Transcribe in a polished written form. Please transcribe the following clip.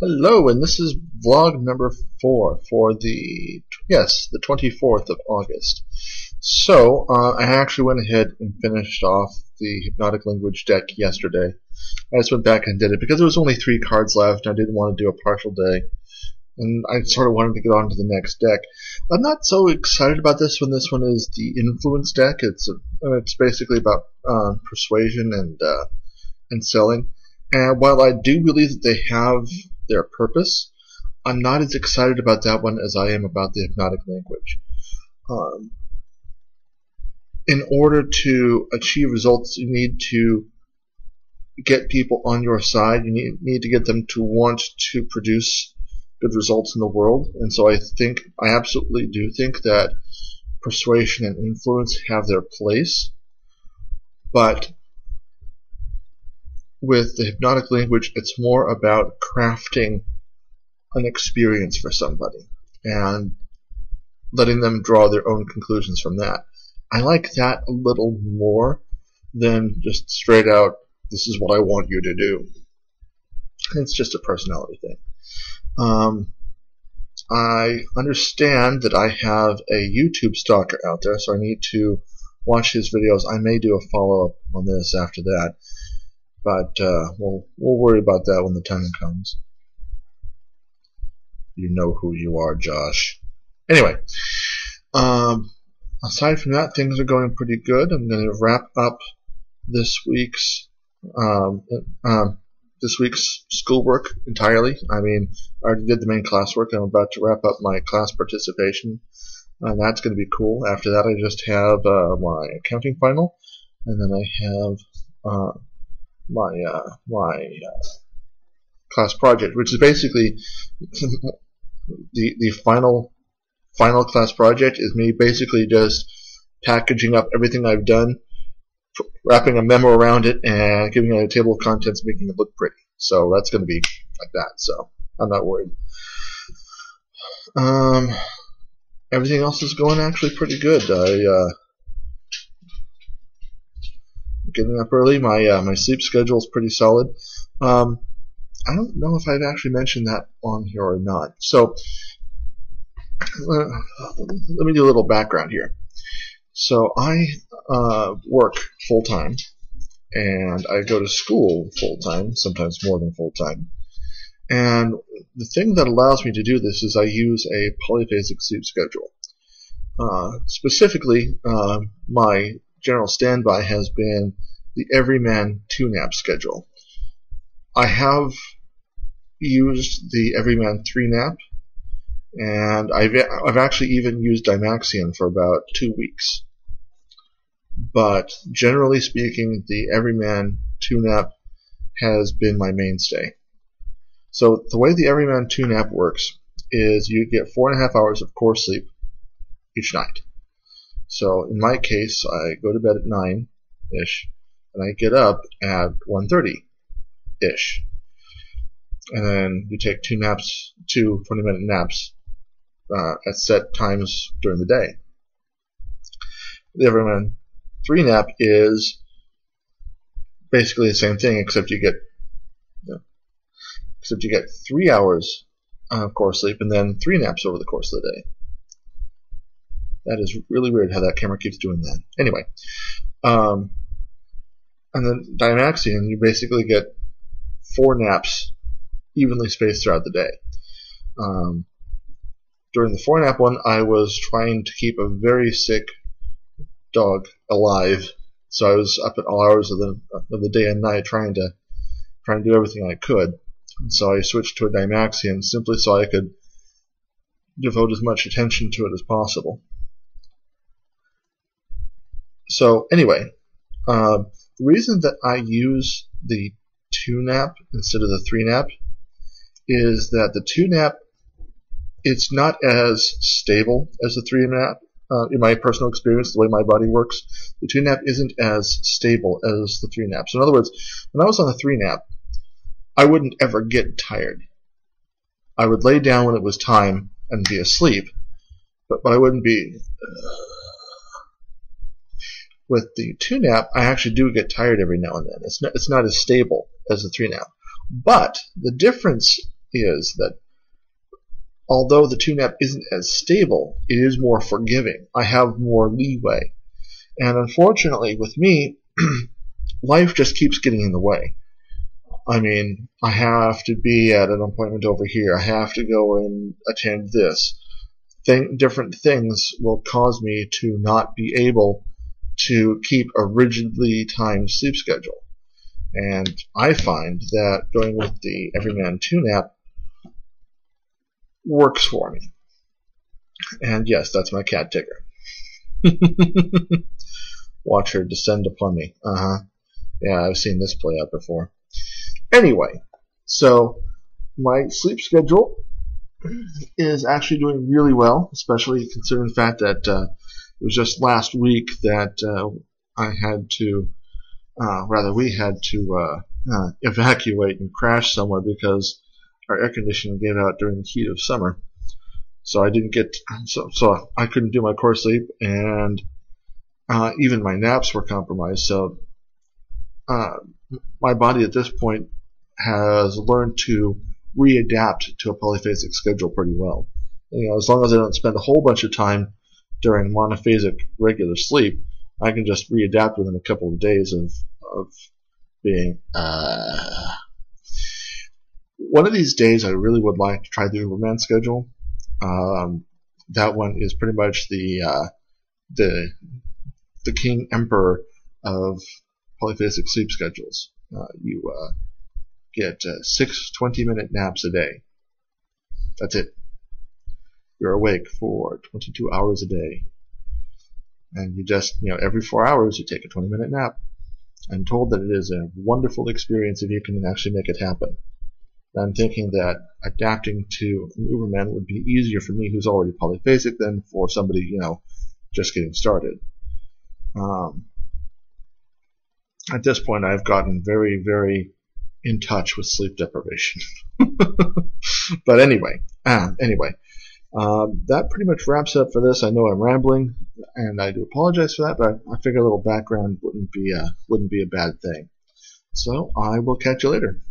Hello, and this is vlog number 4 for the 24th of August. So, I actually went ahead and finished off the hypnotic language deck yesterday. I just went back and did it because there was only 3 cards left, and I didn't want to do a partial day. And I sort of wanted to get on to the next deck. I'm not so excited about this one. This one is the influence deck. It's basically about persuasion and selling. And while I do believe that they have their purpose, I'm not as excited about that one as I am about the hypnotic language. In order to achieve results, you need to get people on your side. You need to get them to want to produce good results in the world. And so I absolutely do think that persuasion and influence have their place. But with the hypnotic language, it's more about crafting an experience for somebody and letting them draw their own conclusions from that. I like that a little more than just straight out, this is what I want you to do. It's just a personality thing. I understand that I have a YouTube stalker out there, so I need to watch his videos. I may do a follow-up on this after that. But we'll worry about that when the time comes. You know who you are, Josh. Anyway, aside from that, things are going pretty good. I'm going to wrap up this week's schoolwork entirely. I mean, I already did the main classwork. I'm about to wrap up my class participation, and that's going to be cool. After that, I just have my accounting final, and then I have my class project, which is basically the final class project is me basically just packaging up everything I've done, wrapping a memo around it, and giving it a table of contents, making it look pretty. So that's going to be like that. So I'm not worried. Everything else is going actually pretty good. Getting up early. My sleep schedule is pretty solid. I don't know if I've actually mentioned that on here or not. So let me do a little background here. So I work full time, and I go to school full time, sometimes more than full time. And the thing that allows me to do this is I use a polyphasic sleep schedule. Specifically, my general standby has been the Everyman 2-nap schedule. I have used the Everyman 3-nap, and I've actually even used Dimaxion for about 2 weeks. But generally speaking, the Everyman 2-nap has been my mainstay. So the way the Everyman 2-nap works is you get 4.5 hours of core sleep each night. So in my case, I go to bed at 9-ish, and I get up at 1:30-ish. And then you take 2 20-minute naps at set times during the day. The Everyman 3-nap is basically the same thing, except you get 3 hours of core sleep and then 3 naps over the course of the day. That is really weird how that camera keeps doing that. Anyway, and then Dimaxion, you basically get 4 naps evenly spaced throughout the day. During the 4-nap one, I was trying to keep a very sick dog alive, so I was up at all hours of the day and night trying to do everything I could. And so I switched to a Dimaxion simply so I could devote as much attention to it as possible. So anyway, the reason that I use the 2-nap instead of the 3-nap is that the 2-nap, it's not as stable as the 3-nap. In my personal experience, the way my body works, the 2-nap isn't as stable as the 3-nap. So in other words, when I was on the 3-nap, I wouldn't ever get tired. I would lay down when it was time and be asleep, but I wouldn't be... With the 2-nap, I actually do get tired every now and then. It's not as stable as the 3-nap. But the difference is that although the 2-nap isn't as stable, it is more forgiving. I have more leeway. And unfortunately, with me, life just keeps getting in the way. I mean, I have to be at an appointment over here. I have to go and attend this. Different things will cause me to not be able to keep a rigidly timed sleep schedule. And I find that going with the Everyman 2-nap works for me. And yes, that's my cat Tigger. Watch her descend upon me. Yeah, I've seen this play out before. Anyway, so my sleep schedule is actually doing really well, especially considering the fact that it was just last week that we had to evacuate and crash somewhere because our air conditioning gave out during the heat of summer. So I didn't get, so I couldn't do my core sleep, and even my naps were compromised. So my body at this point has learned to readapt to a polyphasic schedule pretty well. You know, as long as I don't spend a whole bunch of time during monophasic regular sleep, I can just readapt within a couple of days of being. One of these days, I really would like to try the Uberman schedule. That one is pretty much the king emperor of polyphasic sleep schedules. You get 6 20-minute naps a day. That's it. You're awake for 22 hours a day. And you just, every 4 hours you take a 20-minute nap. I'm told that it is a wonderful experience if you can actually make it happen. I'm thinking that adapting to an Uberman would be easier for me who's already polyphasic than for somebody, just getting started. At this point, I've gotten very, very in touch with sleep deprivation. But anyway, that pretty much wraps up for this. I know I'm rambling, and I do apologize for that, but I figure a little background wouldn't be a bad thing. So I will catch you later.